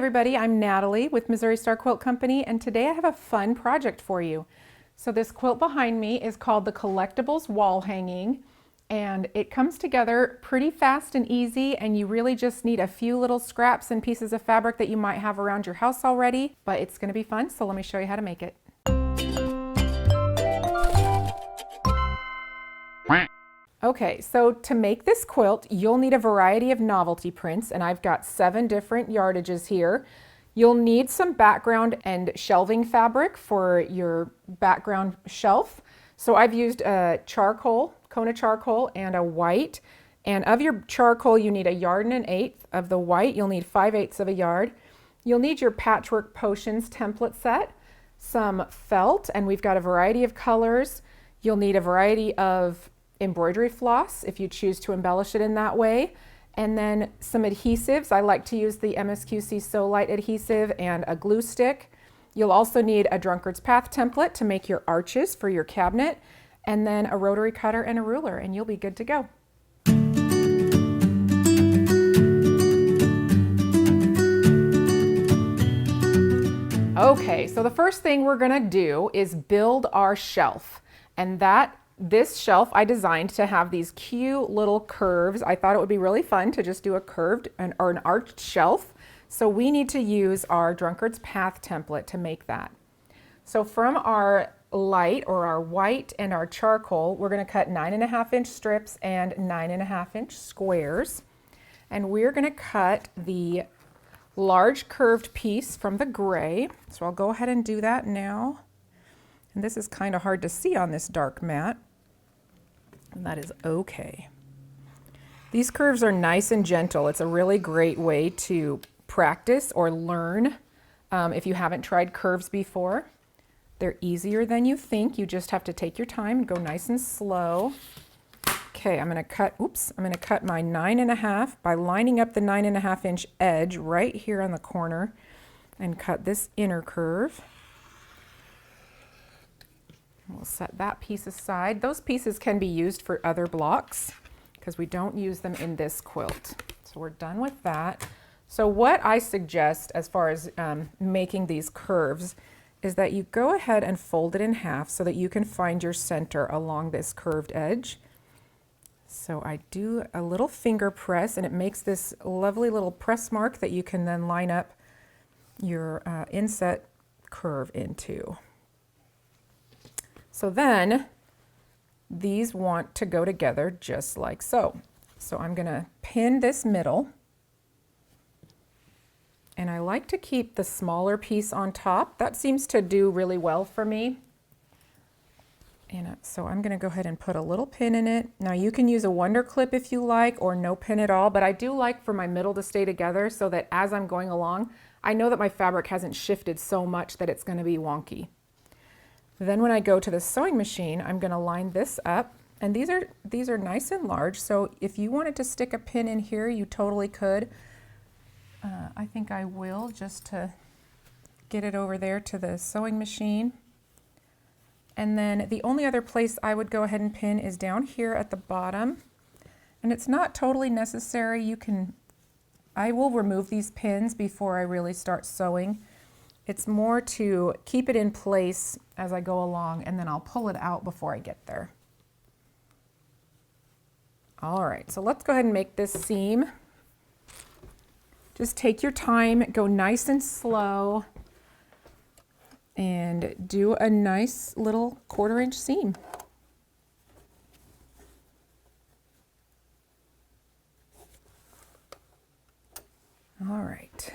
everybody, I'm Natalie with Missouri Star Quilt Company, and today I have a fun project for you. So this quilt behind me is called the Collectibles Wall Hanging, and it comes together pretty fast and easy, and you really just need a few little scraps and pieces of fabric that you might have around your house already, but it's going to be fun, so let me show you how to make it. Okay, so to make this quilt, you'll need a variety of novelty prints, and I've got 7 different yardages here. You'll need some background and shelving fabric for your background shelf. So I've used a charcoal, Kona charcoal, and a white. And of your charcoal, you need 1 1/8 yards. Of the white, you'll need 5/8 of a yard. You'll need your Patchwork Potions template set, some felt, and we've got a variety of colors. You'll need a variety of embroidery floss if you choose to embellish it in that way, and then some adhesives. I like to use the MSQC So Light adhesive and a glue stick. You'll also need a Drunkard's Path template to make your arches for your cabinet, and then a rotary cutter and a ruler, and you'll be good to go. Okay, so the first thing we're gonna do is build our shelf, and this shelf I designed to have these cute little curves. I thought it would be really fun to just do a curved or an arched shelf. So we need to use our Drunkard's Path template to make that. So from our light or our white and our charcoal, we're going to cut 9.5-inch strips and 9.5-inch squares. And we're going to cut the large curved piece from the gray. So I'll go ahead and do that now. And this is kind of hard to see on this dark mat. And that is okay. These curves are nice and gentle. It's a really great way to practice or learn if you haven't tried curves before. They're easier than you think. You just have to take your time and go nice and slow. Okay, I'm gonna cut my 9.5 by lining up the 9.5-inch edge right here on the corner and cut this inner curve. We'll set that piece aside. Those pieces can be used for other blocks because we don't use them in this quilt. So we're done with that. So what I suggest as far as making these curves is that you go ahead and fold it in half so that you can find your center along this curved edge. So I do a little finger press, and it makes this lovely little press mark that you can then line up your inset curve into. So then these want to go together just like so. So I'm going to pin this middle, and I like to keep the smaller piece on top. That seems to do really well for me. And so I'm going to go ahead and put a little pin in it. Now you can use a Wonder Clip if you like, or no pin at all, but I do like for my middle to stay together so that as I'm going along, I know that my fabric hasn't shifted so much that it's going to be wonky. Then when I go to the sewing machine, I'm going to line this up, and these are nice and large, so if you wanted to stick a pin in here, you totally could. I think I will, just to get it over there to the sewing machine. And then the only other place I would go ahead and pin is down here at the bottom, and it's not totally necessary. I will remove these pins before I really start sewing. It's more to keep it in place as I go along, and then I'll pull it out before I get there. All right, so let's go ahead and make this seam. Just take your time, go nice and slow, and do a nice little 1/4-inch seam. All right.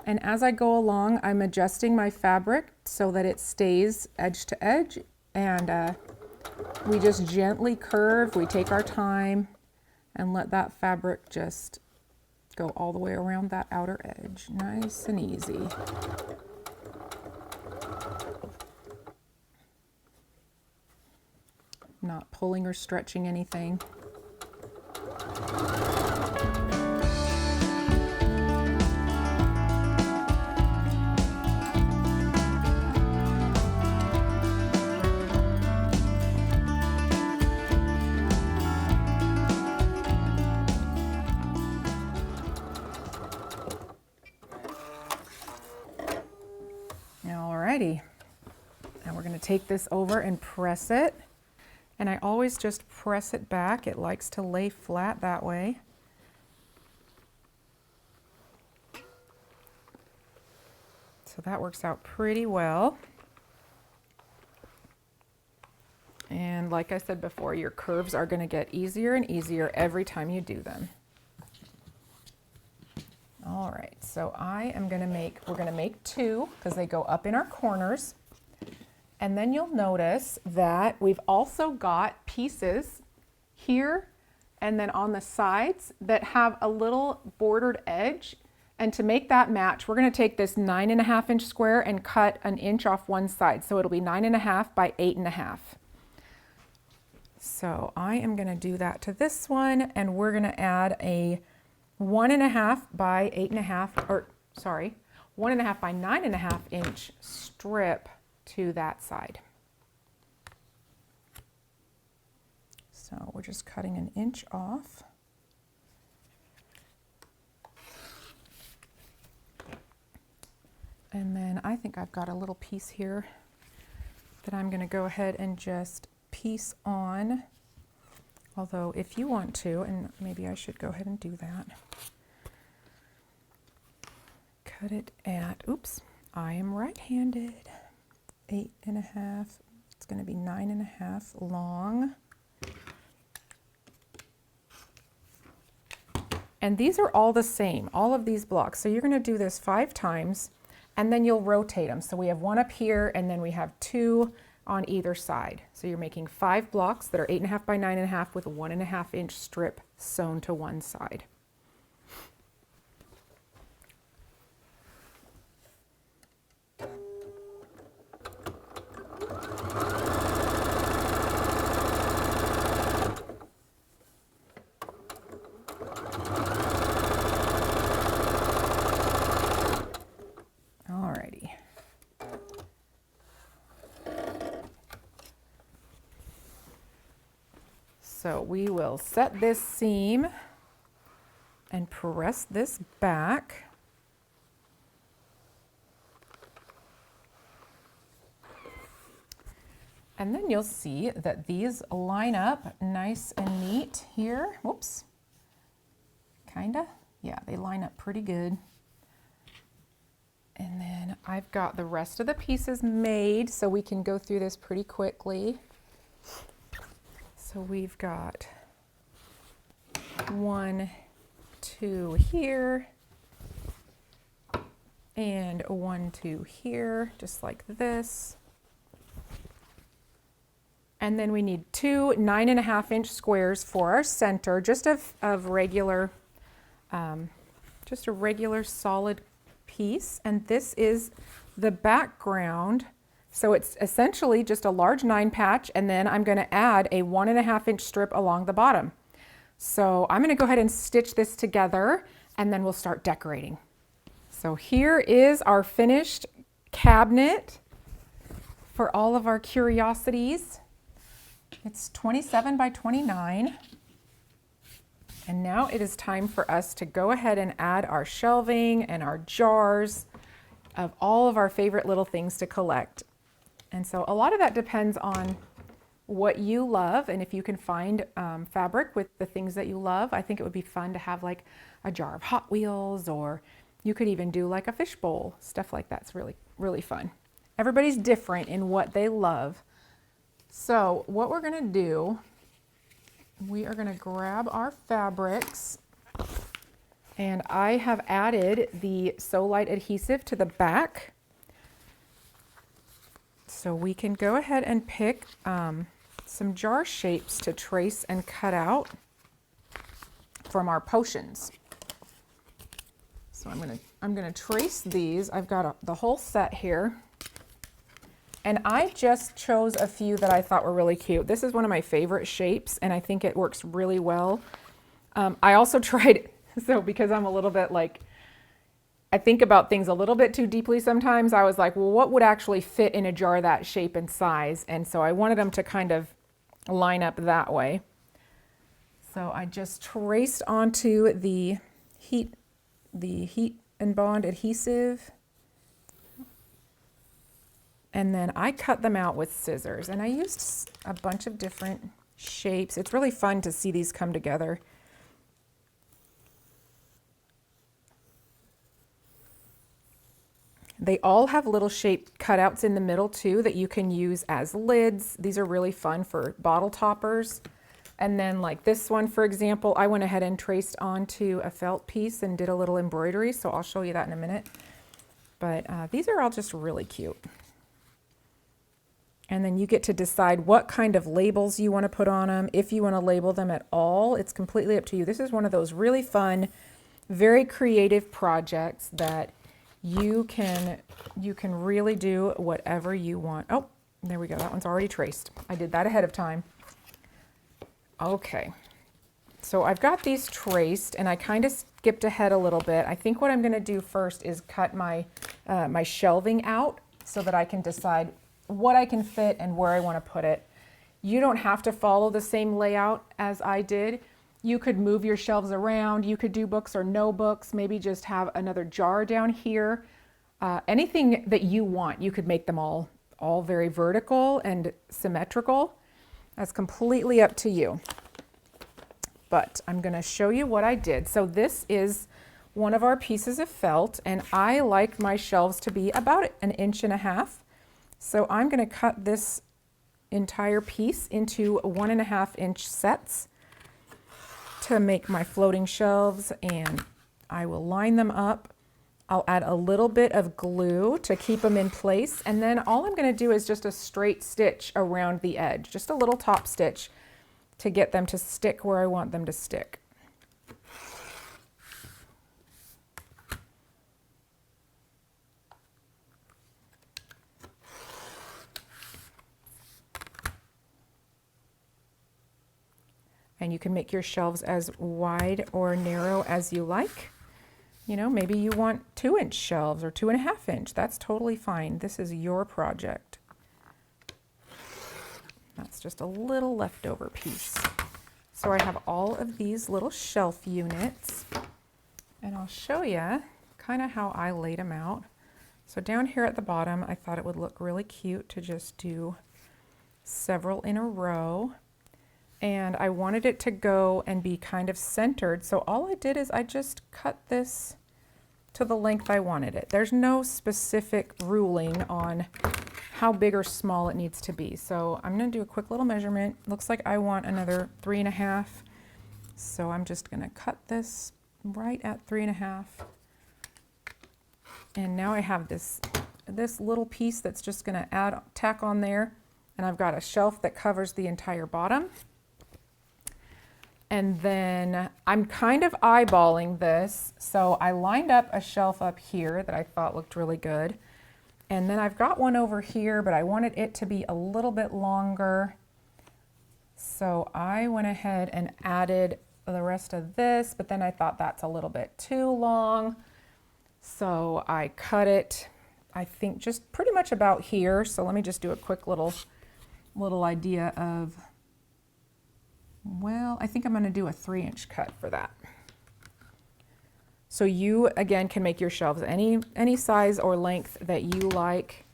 And as I go along, I'm adjusting my fabric so that it stays edge to edge, and we just gently curve. We take our time and let that fabric just go all the way around that outer edge. Nice and easy. Not pulling or stretching anything. Alrighty. Now we're going to take this over and press it. And I always just press it back. It likes to lay flat that way. So that works out pretty well. And like I said before, your curves are going to get easier and easier every time you do them. All right, so we're going to make two because they go up in our corners. And then you'll notice that we've also got pieces here and then on the sides that have a little bordered edge. And to make that match, we're going to take this 9.5 inch square and cut an inch off one side. So it'll be 9.5 by 8.5. So I am going to do that to this one, and we're going to add a 1.5 by 8.5, or sorry, 1.5 by 9.5 inch strip to that side. So we're just cutting an inch off. And then I think I've got a little piece here that I'm going to go ahead and just piece on. Although if you want to, and maybe I should go ahead and do that. Cut it at, oops, I am right-handed. 8.5, it's going to be 9.5 long. And these are all the same, all of these blocks. So you're going to do this 5 times. And then you'll rotate them. So we have one up here, and then we have 2 on either side. So you're making 5 blocks that are 8.5 by 9.5 with a 1.5 inch strip sewn to one side. So we will set this seam and press this back. And then you'll see that these line up nice and neat here. Whoops. Kinda. Yeah, they line up pretty good. And then I've got the rest of the pieces made so we can go through this pretty quickly. So we've got 1, 2 here, and 1, 2 here, just like this. And then we need 2 9.5 inch squares for our center, just of regular, just a regular solid piece. And this is the background. So it's essentially just a large 9 patch, and then I'm going to add a 1.5 inch strip along the bottom. So I'm going to go ahead and stitch this together, and then we'll start decorating. So here is our finished cabinet for all of our curiosities. It's 27 by 29. And now it is time for us to go ahead and add our shelving and our jars of all of our favorite little things to collect. And so a lot of that depends on what you love, and if you can find fabric with the things that you love. I think it would be fun to have like a jar of Hot Wheels, or you could even do like a fishbowl. Stuff like that's really, really fun. Everybody's different in what they love. So what we're gonna do, we are gonna grab our fabrics, and I have added the So Light adhesive to the back. So we can go ahead and pick some jar shapes to trace and cut out from our potions. So I'm gonna trace these. I've got the whole set here, and I just chose a few that I thought were really cute. This is one of my favorite shapes, and I think it works really well. I also tried, so because I'm a little bit like, I think about things a little bit too deeply sometimes. I was like, well, what would actually fit in a jar that shape and size? And so I wanted them to kind of line up that way. So I just traced onto the heat and bond adhesive. And then I cut them out with scissors, and I used a bunch of different shapes. It's really fun to see these come together. They all have little shape cutouts in the middle too that you can use as lids. These are really fun for bottle toppers. And then like this one, for example, I went ahead and traced onto a felt piece and did a little embroidery, so I'll show you that in a minute. But these are all just really cute. And then you get to decide what kind of labels you want to put on them. If you want to label them at all, it's completely up to you. This is one of those really fun, very creative projects that you can really do whatever you want. Oh, there we go. That one's already traced. I did that ahead of time. Okay. So I've got these traced, and I kind of skipped ahead a little bit. I think what I'm going to do first is cut my my shelving out so that I can decide what I can fit and where I want to put it. You don't have to follow the same layout as I did. You could move your shelves around. You could do books or no books. Maybe just have another jar down here. Anything that you want. You could make them all very vertical and symmetrical. That's completely up to you. But I'm going to show you what I did. So this is one of our pieces of felt, and I like my shelves to be about 1.5 inches. So I'm going to cut this entire piece into 1.5-inch sets to make my floating shelves, and I will line them up. I'll add a little bit of glue to keep them in place, and then all I'm going to do is just a straight stitch around the edge, just a little top stitch to get them to stick where I want them to stick. And you can make your shelves as wide or narrow as you like. You know, maybe you want 2-inch shelves or 2.5-inch. That's totally fine. This is your project. That's just a little leftover piece. So I have all of these little shelf units, and I'll show you kind of how I laid them out. So down here at the bottom, I thought it would look really cute to just do several in a row. And I wanted it to go and be kind of centered. So all I did is I just cut this to the length I wanted it. There's no specific ruling on how big or small it needs to be. So I'm gonna do a quick little measurement. Looks like I want another 3.5. So I'm just gonna cut this right at 3.5. And now I have this little piece that's just gonna tack on there. And I've got a shelf that covers the entire bottom. And then I'm kind of eyeballing this. So I lined up a shelf up here that I thought looked really good. And then I've got one over here, but I wanted it to be a little bit longer. So I went ahead and added the rest of this, but then I thought that's a little bit too long. So I cut it, I think just pretty much about here. So let me just do a quick little idea of, well, I think I'm going to do a 3-inch cut for that. So you, again, can make your shelves any size or length that you like,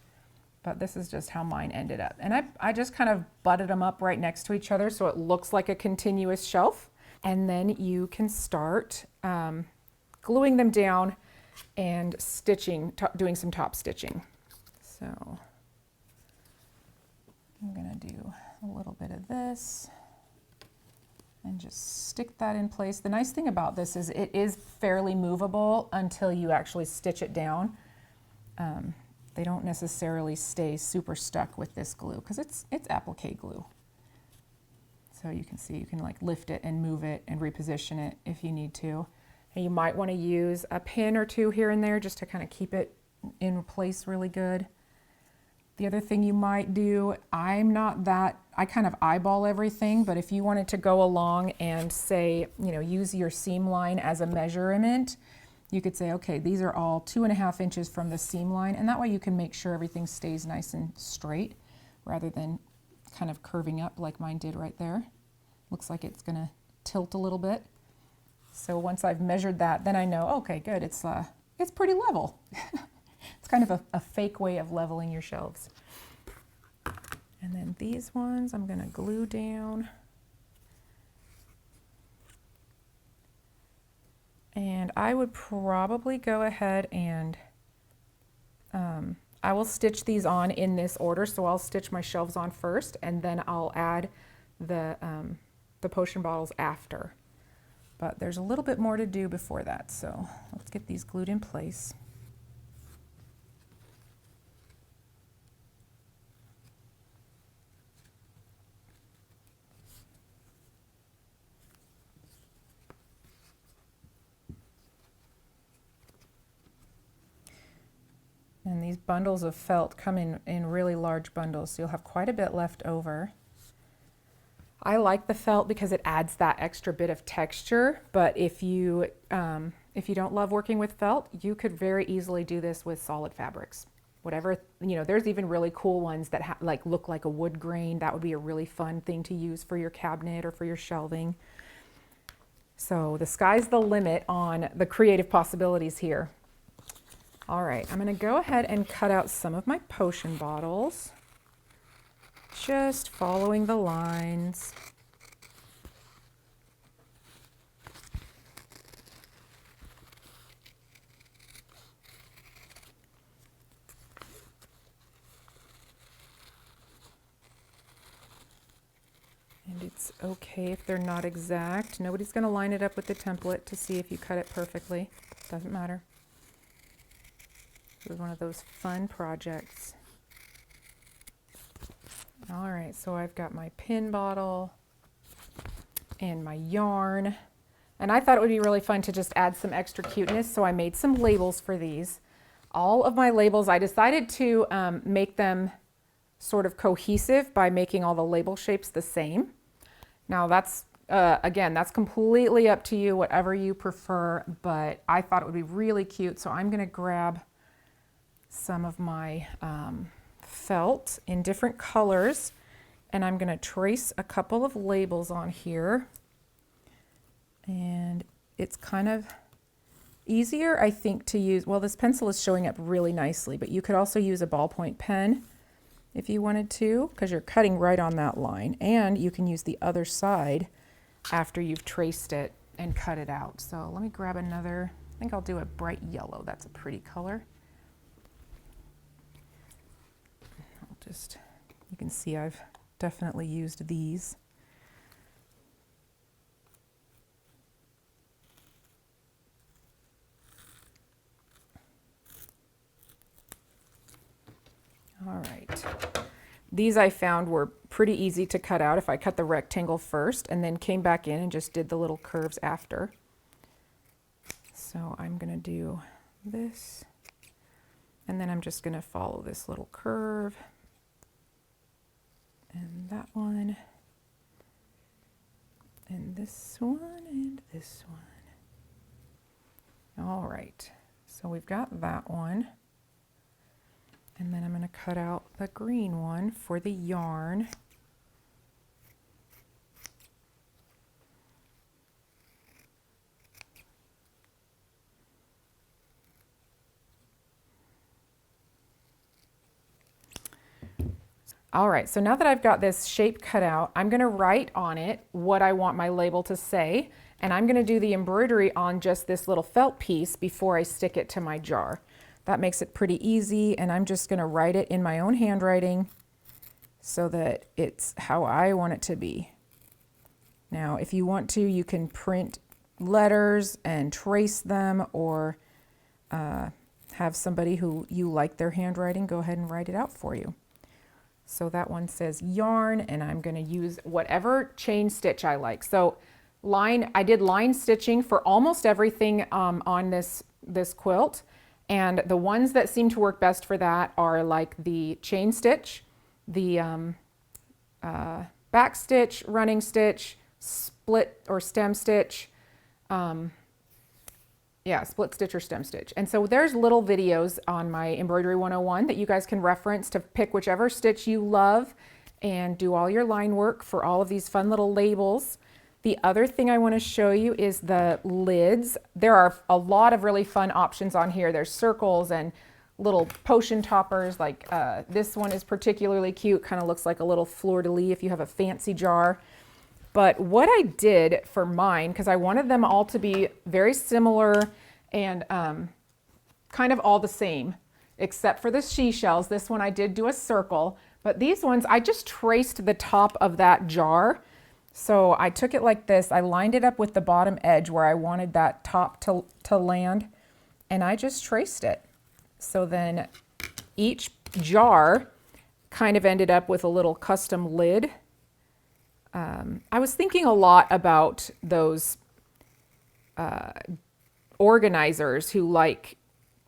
but this is just how mine ended up. And I just kind of butted them up right next to each other so it looks like a continuous shelf. And then you can start gluing them down and stitching, doing some top stitching. So I'm going to do a little bit of this and just stick that in place. The nice thing about this is it is fairly movable until you actually stitch it down. They don't necessarily stay super stuck with this glue because it's applique glue. So you can see you can like lift it and move it and reposition it if you need to. And you might want to use a pin or two here and there just to kind of keep it in place really good. The other thing you might do, I kind of eyeball everything, but if you wanted to go along and say, you know, use your seam line as a measurement, you could say, okay, these are all 2.5 inches from the seam line, and that way you can make sure everything stays nice and straight rather than kind of curving up like mine did right there. Looks like it's gonna tilt a little bit. So once I've measured that, then I know, okay, good, it's pretty level. It's kind of a fake way of leveling your shelves. And then these ones I'm going to glue down. And I would probably go ahead and I will stitch these on in this order. So I'll stitch my shelves on first, and then I'll add the potion bottles after. But there's a little bit more to do before that. So let's get these glued in place. And these bundles of felt come in really large bundles, so you'll have quite a bit left over. I like the felt because it adds that extra bit of texture, but if you don't love working with felt, you could very easily do this with solid fabrics. Whatever, you know, there's even really cool ones that look like a wood grain. That would be a really fun thing to use for your cabinet or for your shelving. So the sky's the limit on the creative possibilities here. All right, I'm going to go ahead and cut out some of my potion bottles, just following the lines. And it's okay if they're not exact. Nobody's going to line it up with the template to see if you cut it perfectly. Doesn't matter. This is one of those fun projects. All right, so I've got my pin bottle and my yarn. And I thought it would be really fun to just add some extra cuteness, so I made some labels for these. All of my labels, I decided to make them sort of cohesive by making all the label shapes the same. Now that's, again, that's completely up to you, whatever you prefer, but I thought it would be really cute, so I'm gonna grab some of my felt in different colors, and I'm going to trace a couple of labels on here. And it's kind of easier, I think, to use, well, this pencil is showing up really nicely, but you could also use a ballpoint pen if you wanted to, because you're cutting right on that line, and you can use the other side after you've traced it and cut it out. So let me grab another, I think I'll do a bright yellow. That's a pretty color. Just, you can see I've definitely used these. All right. These I found were pretty easy to cut out if I cut the rectangle first and then came back in and just did the little curves after. So I'm going to do this, and then I'm just going to follow this little curve. And that one, and this one, and this one. All right, so we've got that one. And then I'm going to cut out the green one for the yarn. All right, so now that I've got this shape cut out, I'm going to write on it what I want my label to say, and I'm going to do the embroidery on just this little felt piece before I stick it to my jar. That makes it pretty easy, and I'm just going to write it in my own handwriting so that it's how I want it to be. Now, if you want to, you can print letters and trace them, or have somebody who you like their handwriting go ahead and write it out for you. So that one says yarn, and I'm going to use whatever chain stitch I like. So I did line stitching for almost everything on this quilt, and the ones that seem to work best for that are like the chain stitch, the back stitch, running stitch, split or stem stitch, split stitch or stem stitch. And so there's little videos on my Embroidery 101 that you guys can reference to pick whichever stitch you love and do all your line work for all of these fun little labels. The other thing I want to show you is the lids. There are a lot of really fun options on here. There's circles and little potion toppers. Like this one is particularly cute, kind of looks like a little fleur-de-lis if you have a fancy jar. But what I did for mine, because I wanted them all to be very similar and kind of all the same, except for the seashells. This one I did do a circle, but these ones I just traced the top of that jar. So I took it like this, I lined it up with the bottom edge where I wanted that top to land, and I just traced it. So then each jar kind of ended up with a little custom lid. I was thinking a lot about those organizers who like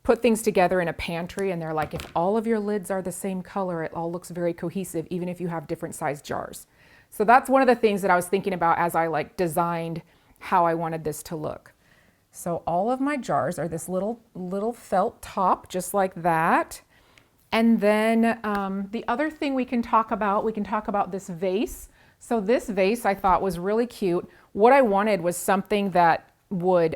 put things together in a pantry, and they're like, if all of your lids are the same color, it all looks very cohesive, even if you have different sized jars. So that's one of the things that I was thinking about as I like designed how I wanted this to look. So all of my jars are this little felt top, just like that. And then the other thing we can talk about this vase. So this vase I thought was really cute. What I wanted was something that would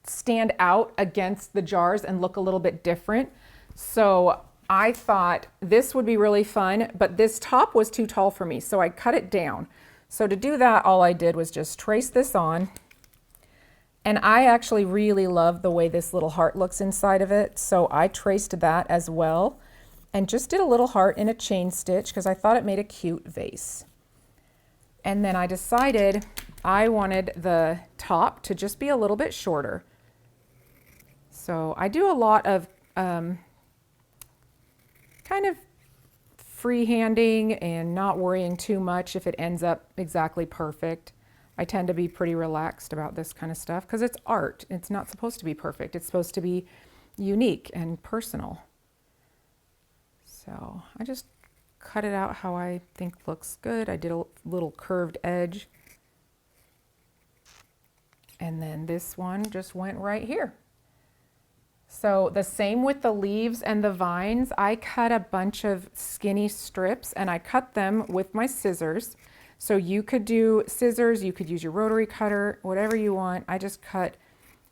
stand out against the jars and look a little bit different. So I thought this would be really fun, but this top was too tall for me, so I cut it down. So to do that, all I did was just trace this on. And I actually really love the way this little heart looks inside of it, so I traced that as well and just did a little heart in a chain stitch because I thought it made a cute vase. And then I decided I wanted the top to just be a little bit shorter. So I do a lot of kind of freehanding and not worrying too much if it ends up exactly perfect. I tend to be pretty relaxed about this kind of stuff because it's art. It's not supposed to be perfect. It's supposed to be unique and personal. So I just cut it out how I think looks good. I did a little curved edge. And then this one just went right here. So the same with the leaves and the vines. I cut a bunch of skinny strips and I cut them with my scissors. So you could do scissors, you could use your rotary cutter, whatever you want. I just cut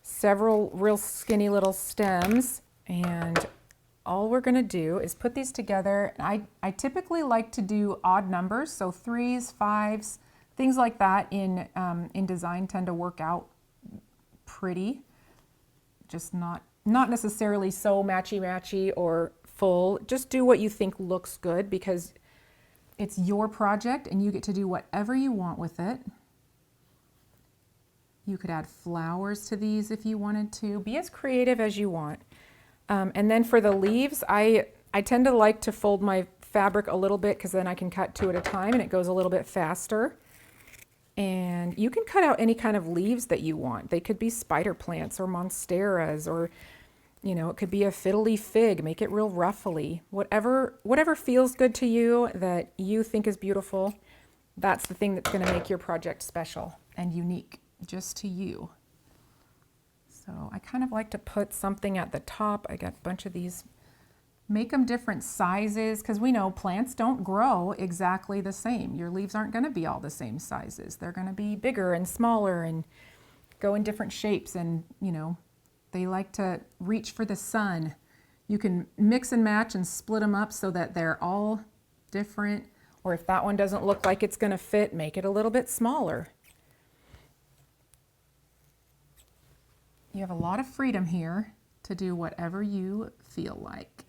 several real skinny little stems, and all we're gonna do is put these together. I typically like to do odd numbers, so 3s, 5s, things like that in design tend to work out pretty. Just not necessarily so matchy-matchy or full. Just do what you think looks good because it's your project and you get to do whatever you want with it. You could add flowers to these if you wanted to. Be as creative as you want. And then for the leaves, I tend to like to fold my fabric a little bit because then I can cut 2 at a time and it goes a little bit faster. And you can cut out any kind of leaves that you want. They could be spider plants or monsteras, or you know, it could be a fiddly fig. Make it real ruffly. Whatever feels good to you that you think is beautiful, that's the thing that's going to make your project special and unique just to you. So I kind of like to put something at the top. I got a bunch of these. Make them different sizes because we know plants don't grow exactly the same. Your leaves aren't going to be all the same sizes. They're going to be bigger and smaller and go in different shapes, and you know, they like to reach for the sun. You can mix and match and split them up so that they're all different, or if that one doesn't look like it's going to fit, make it a little bit smaller. You have a lot of freedom here to do whatever you feel like.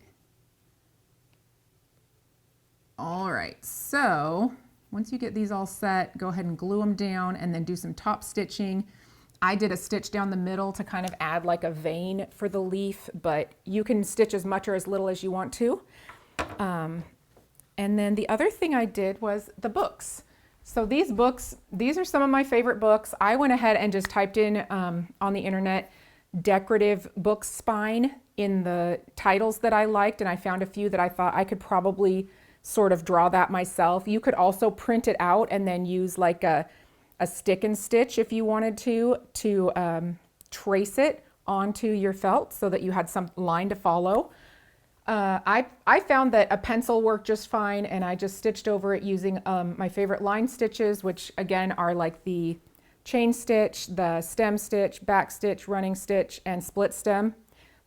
All right, so once you get these all set, go ahead and glue them down and then do some top stitching. I did a stitch down the middle to kind of add like a vein for the leaf, but you can stitch as much or as little as you want to. And then the other thing I did was the books. So these books, these are some of my favorite books. I went ahead and just typed in on the internet decorative book spine in the titles that I liked, and I found a few that I thought I could probably sort of draw that myself. You could also print it out and then use like a stick and stitch if you wanted to trace it onto your felt so that you had some line to follow. I found that a pencil worked just fine, and I just stitched over it using my favorite line stitches, which again are like the chain stitch, the stem stitch, back stitch, running stitch, and split stem.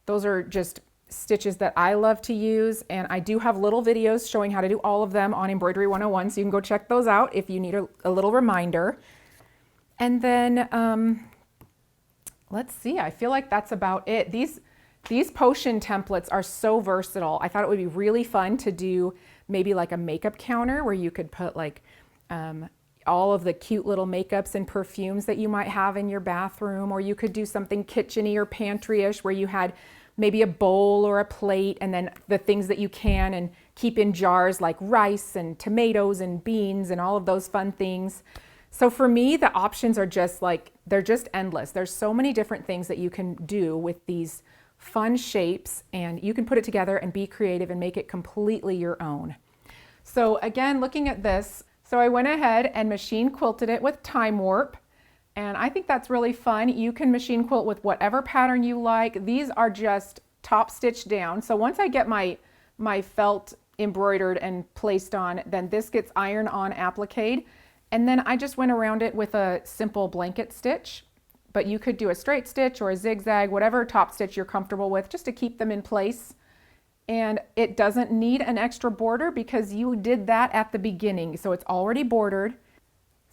Those are just stitches that I love to use, and I do have little videos showing how to do all of them on Embroidery 101, so you can go check those out if you need a little reminder. And then let's see, I feel like that's about it. These potion templates are so versatile. I thought it would be really fun to do maybe like a makeup counter where you could put like all of the cute little makeups and perfumes that you might have in your bathroom, or you could do something kitchen-y or pantry-ish where you had maybe a bowl or a plate, and then the things that you can and keep in jars like rice and tomatoes and beans and all of those fun things. So for me, the options are just like, they're just endless. There's so many different things that you can do with these fun shapes, and you can put it together and be creative and make it completely your own. So again, looking at this, so I went ahead and machine quilted it with time warp, and I think that's really fun. You can machine quilt with whatever pattern you like. These are just top stitched down. So once I get my felt embroidered and placed on, then this gets iron on appliqued, and then I just went around it with a simple blanket stitch. But you could do a straight stitch or a zigzag, whatever top stitch you're comfortable with, just to keep them in place. And it doesn't need an extra border because you did that at the beginning, so it's already bordered.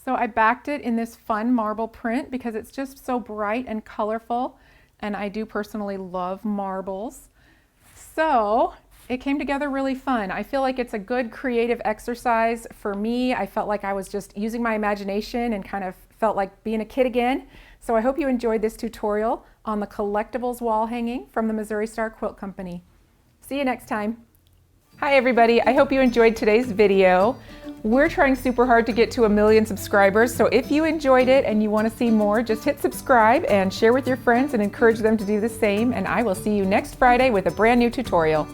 So I backed it in this fun marble print because it's just so bright and colorful, and I do personally love marbles. So it came together really fun. I feel like it's a good creative exercise for me. I felt like I was just using my imagination and kind of felt like being a kid again. So I hope you enjoyed this tutorial on the Collectibles Wall Hanging from the Missouri Star Quilt Company. See you next time. Hi everybody, I hope you enjoyed today's video. We're trying super hard to get to 1 million subscribers, so if you enjoyed it and you want to see more, just hit subscribe and share with your friends and encourage them to do the same, and I will see you next Friday with a brand new tutorial.